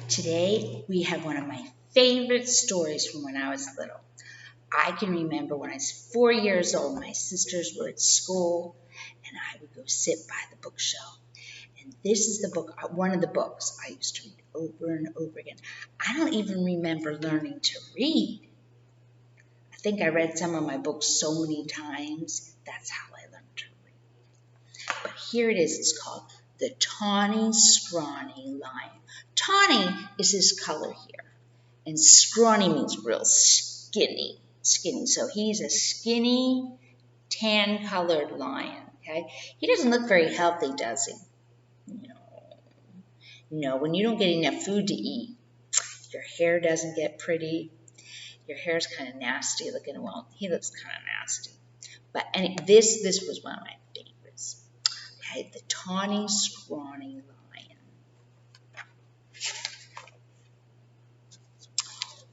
Today we have one of my favorite stories from when I was little. I can remember when I was 4 years old, my sisters were at school and I would go sit by the bookshelf. And this is the book, one of the books I used to read over and over again. I don't even remember learning to read. I think I read some of my books so many times, that's how I learned to read. But here it is, it's called The Tawny, Scrawny Lion. Tawny is his color here, and scrawny means real skinny. So he's a skinny, tan-colored lion, okay? He doesn't look very healthy, does he? No, when you don't get enough food to eat, your hair doesn't get pretty. Your hair's kind of nasty looking. Well, he looks kind of nasty. But this was one of my favorites. Okay, the Tawny, Scrawny Lion.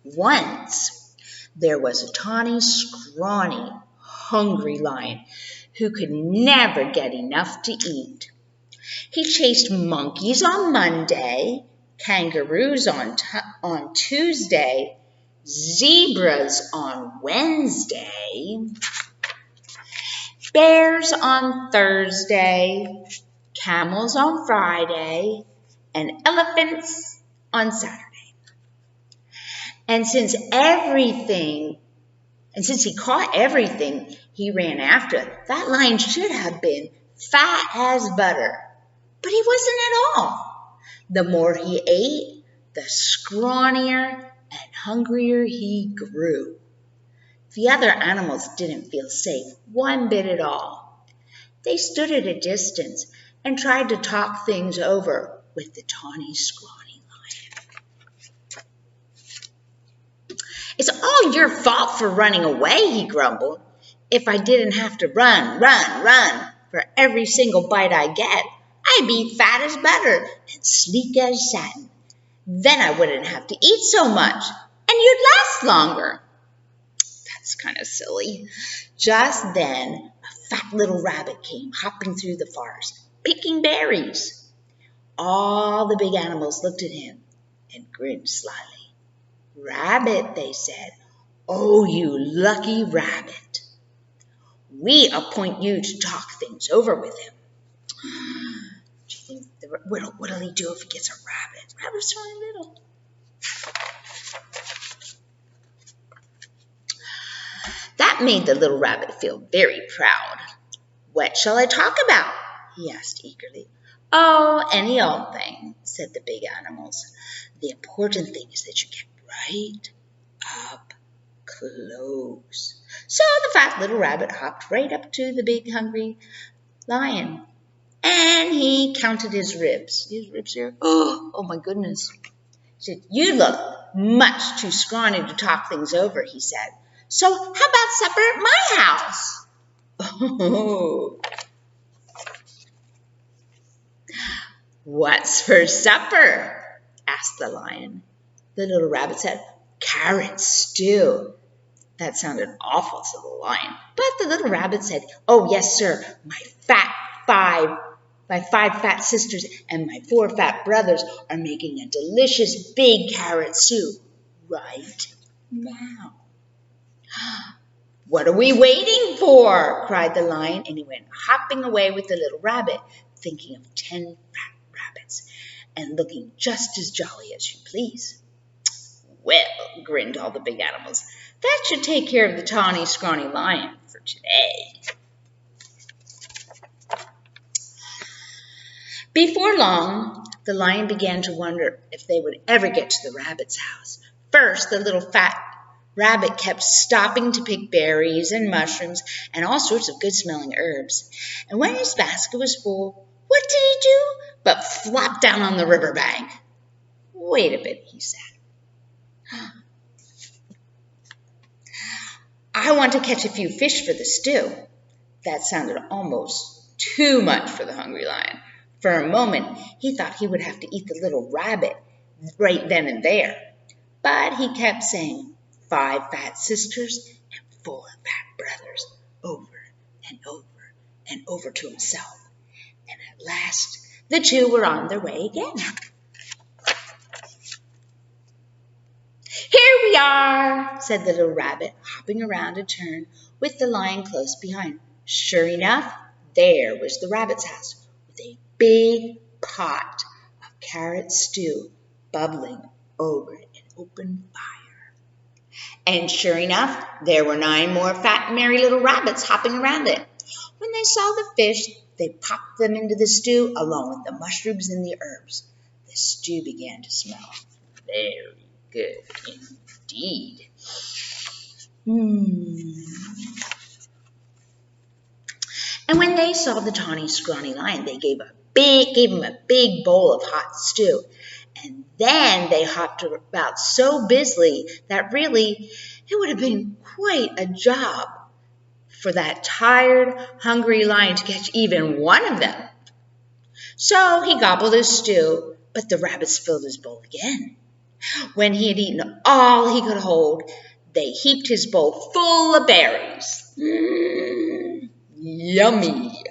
Once there was a tawny, scrawny, hungry lion who could never get enough to eat. He chased monkeys on Monday, kangaroos on Tuesday, zebras on Wednesday, bears on Thursday, camels on Friday, and elephants on Saturday. And since he caught everything he ran after, that lion should have been fat as butter. But he wasn't at all. The more he ate, the scrawnier and hungrier he grew. The other animals didn't feel safe one bit at all. They stood at a distance and tried to talk things over with the tawny, scrawny lion. "It's all your fault for running away," he grumbled. "If I didn't have to run for every single bite I get, I'd be fat as butter and sleek as satin. Then I wouldn't have to eat so much, and you'd last longer." That's kind of silly. Just then, a fat little rabbit came hopping through the forest, picking berries. All the big animals looked at him and grinned slyly. "Rabbit," they said. "Oh, you lucky rabbit. We appoint you to talk things over with him." Do you think what'll he do if he gets a rabbit? Rabbit's only little. That made the little rabbit feel very proud. "What shall I talk about?" he asked eagerly. "Oh, any old thing," said the big animals. "The important thing is that you get right up close." So the fat little rabbit hopped right up to the big hungry lion, and he counted his ribs. His ribs here. Oh my goodness. He said, "You look much too scrawny to talk things over," he said. "So how about supper at my house?" "Oh. What's for supper?" asked the lion. The little rabbit said, "Carrot stew." That sounded awful to the lion, but the little rabbit said, "Oh, yes, sir. My five fat sisters and my 4 fat brothers are making a delicious big carrot stew right now." "What are we waiting for?" cried the lion, and he went hopping away with the little rabbit, thinking of 10 fat rabbits and looking just as jolly as you please. "Well," grinned all the big animals, "that should take care of the tawny, scrawny lion for today." Before long, the lion began to wonder if they would ever get to the rabbit's house. First, the little fat rabbit kept stopping to pick berries and mushrooms and all sorts of good-smelling herbs. And when his basket was full, what did he do but flop down on the riverbank? "Wait a bit," he said. "I want to catch a few fish for the stew." That sounded almost too much for the hungry lion. For a moment, he thought he would have to eat the little rabbit right then and there. But he kept saying, 5 fat sisters and 4 fat brothers, over and over and over to himself. And at last, the 2 were on their way again. we are, said the little rabbit, hopping around a turn with the lion close behind. Sure enough, there was the rabbit's house with a big pot of carrot stew bubbling over an open fire. And sure enough, there were 9 more fat, merry little rabbits hopping around it. When they saw the fish, they popped them into the stew along with the mushrooms and the herbs. The stew began to smell very good indeed. And when they saw the tawny, scrawny lion, they gave him a big bowl of hot stew. And then they hopped about so busily that really it would have been quite a job for that tired, hungry lion to catch even one of them. So he gobbled his stew, but the rabbits filled his bowl again. When he had eaten all he could hold, they heaped his bowl full of berries. Yummy!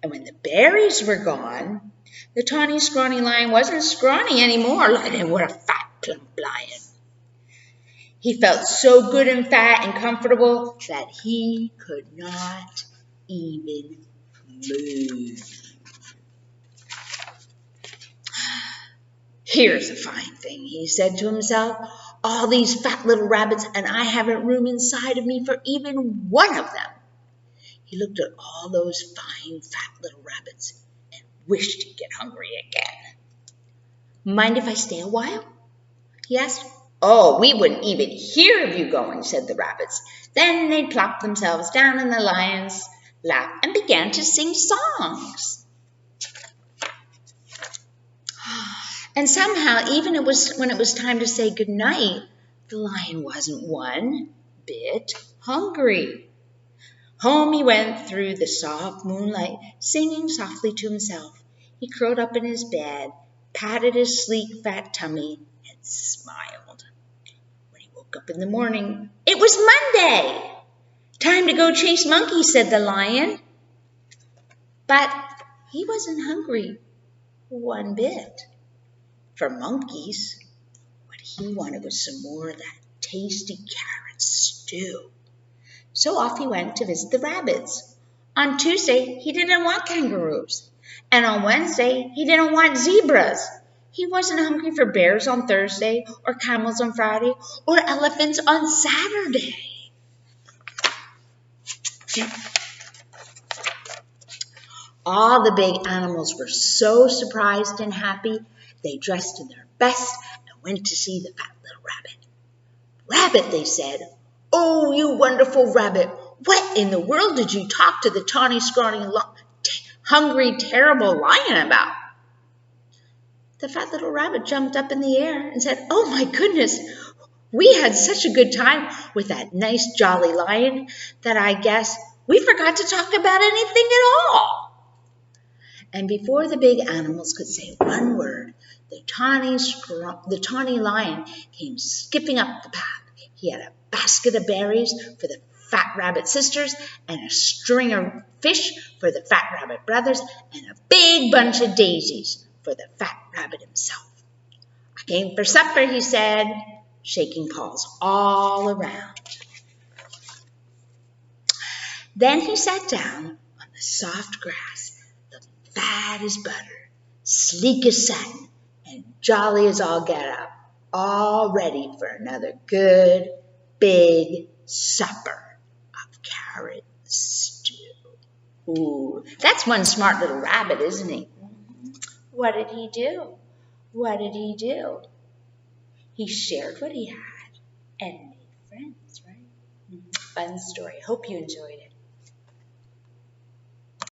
And when the berries were gone, the tawny, scrawny lion wasn't scrawny anymore, and what a fat, plump lion. He felt so good and fat and comfortable that he could not even move. Here's a fine thing, he said to himself. All these fat little rabbits, and I haven't room inside of me for even one of them. He looked at all those fine, fat little rabbits and wished he'd get hungry again. Mind if I stay a while? He asked. Oh, we wouldn't even hear of you going, said the rabbits. Then they plopped themselves down in the lion's lap and began to sing songs. And somehow, even when it was time to say goodnight, the lion wasn't one bit hungry. Home he went through the soft moonlight, singing softly to himself. He curled up in his bed, patted his sleek, fat tummy, and smiled. When he woke up in the morning, it was Monday. Time to go chase monkeys, said the lion. But he wasn't hungry one bit for monkeys. What he wanted was some more of that tasty carrot stew. So off he went to visit the rabbits. On Tuesday, he didn't want kangaroos. And on Wednesday, he didn't want zebras. He wasn't hungry for bears on Thursday, or camels on Friday, or elephants on Saturday. All the big animals were so surprised and happy, they dressed in their best and went to see the fat little rabbit. Rabbit, they said, oh, you wonderful rabbit, what in the world did you talk to the tawny, scrawny, hungry, terrible lion about? The fat little rabbit jumped up in the air and said, oh my goodness, we had such a good time with that nice, jolly lion that I guess we forgot to talk about anything at all. And before the big animals could say one word, the tawny lion came skipping up the path. He had a basket of berries for the fat rabbit sisters and a string of fish for the fat rabbit brothers and a big bunch of daisies for the fat rabbit himself. I came for supper, he said, shaking paws all around. Then he sat down on the soft grass, fat as butter, sleek as satin, and jolly as all get up, all ready for another good, big supper of carrot stew. Ooh, that's one smart little rabbit, isn't he? What did he do? What did he do? He shared what he had and made friends, right? Fun story. Hope you enjoyed it.